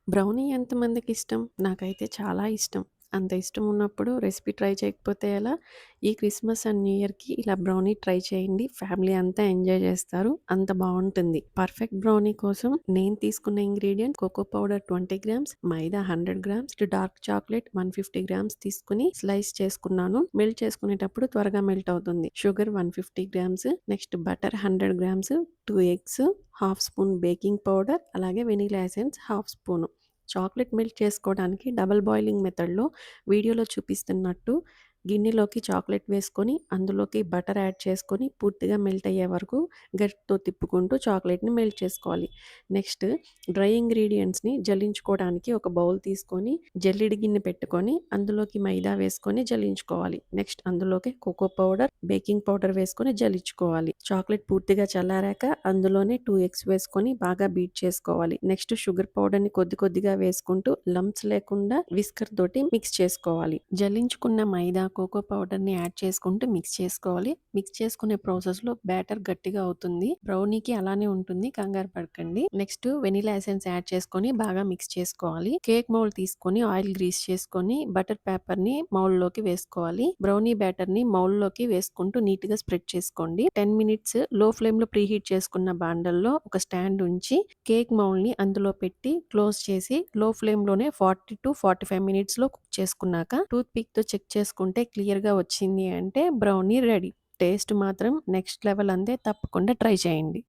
Brownie ఎంతమందికిష్టం? నాకైతే చాలా ఇష్టం. అంత ఇష్టం ఉన్నప్పుడు రెసిపీ ట్రై చేయకపోతే ఎలా? ఈ క్రిస్మస్ అండ్ న్యూ ఇయర్‌కి ఇలా బ్రౌనీ ట్రై చేయండి. ఫ్యామిలీ అంతా ఎంజాయ్ చేస్తారు. అంత బావుంటుంది. పర్ఫెక్ట్ బ్రౌనీ కోసం నేను తీసుకున్న ingredients cocoa powder 20 grams, maida 100 grams, dark chocolate 150 grams తీసుకొని స్లైస్ చేసుకున్నాను. మెల్ట్ చేసుకునేటప్పుడు త్వరగా మెల్ట్ అవుతుంది. Sugar 150 grams, next butter 100 grams, 2 eggs, half spoon baking powder, అలాగే vanilla essence half spoon. Chocolate melt చేసుకోవడానికి డబుల్ బాయిలింగ్ మెథడ్‌లో వీడియోలో చూపిస్తున్నట్టు గిన్నెలోకి చాక్లేట్ వేసుకొని, అందులోకి బటర్ యాడ్ చేసుకొని, పూర్తిగా మెల్ట్ అయ్యే వరకు గరిటెతో తిప్పుకుంటూ చాక్లేట్‌ని మెల్ట్ చేసుకోవాలి. నెక్స్ట్ డ్రై ఇంగ్రీడియెంట్స్‌ని జల్లించుకోవడానికి ఒక బౌల్ తీసుకొని, జల్లెడ గిన్నె పెట్టుకొని, అందులోకి మైదా వేసుకొని జల్లించుకోవాలి. నెక్స్ట్ అందులోకి కోకో పౌడర్, బేకింగ్ పౌడర్ వేసుకొని జల్లించుకోవాలి. చాక్లేట్ పూర్తిగా చల్లారాక అందులోనే 2 ఎగ్స్ వేసుకొని బాగా బీట్ చేసుకోవాలి. నెక్స్ట్ షుగర్ పౌడర్‌ని కొద్ది కొద్దిగా వేసుకుంటూ లంప్స్ లేకుండా విస్కర్ తోటి మిక్స్ చేసుకోవాలి. జల్లించుకున్న మైదా, కోకో పౌడర్‌ని యాడ్ చేసుకుంటూ మిక్స్ చేసుకోవాలి. మిక్స్ చేసుకునే ప్రాసెస్‌లో బ్యాటర్ గట్టిగా అవుతుంది. బ్రౌనీకి అలానే ఉంటుంది. కంగారు పడకండి. నెక్స్ట్ వెనిల్లా ఎసెన్స్ యాడ్ చేసుకొని బాగా మిక్స్ చేసుకోవాలి. కేక్ మౌల్డ్ తీసుకొని ఆయిల్ గ్రీస్ చేసుకొని బటర్ పేపర్‌ని మౌల్డ్‌లోకి వేసుకోవాలి. బ్రౌనీ బ్యాటర్‌ని మౌల్డ్‌లోకి వేసుకుంటూ నీట్‌గా స్ప్రెడ్ చేసుకోండి. 10 మినిట్స్ లో ఫ్లేమ్‌లో ప్రీహీట్ చేసుకున్న బాండల్లో ఒక స్టాండ్ ఉంచి కేక్ మౌల్డ్‌ని అందులో పెట్టి క్లోజ్ చేసి లో ఫ్లేమ్‌లోనే 40-45 మినిట్స్‌లో కుక్ చేసుకున్నాక టూత్ పిక్‌తో చెక్ చేసుకుంటే క్లియర్‌గా వచ్చింది అంటే బ్రౌనీ రెడీ. టేస్ట్ మాత్రం నెక్స్ట్ లెవెల్ అంతే. తప్పకుండా ట్రై చేయండి.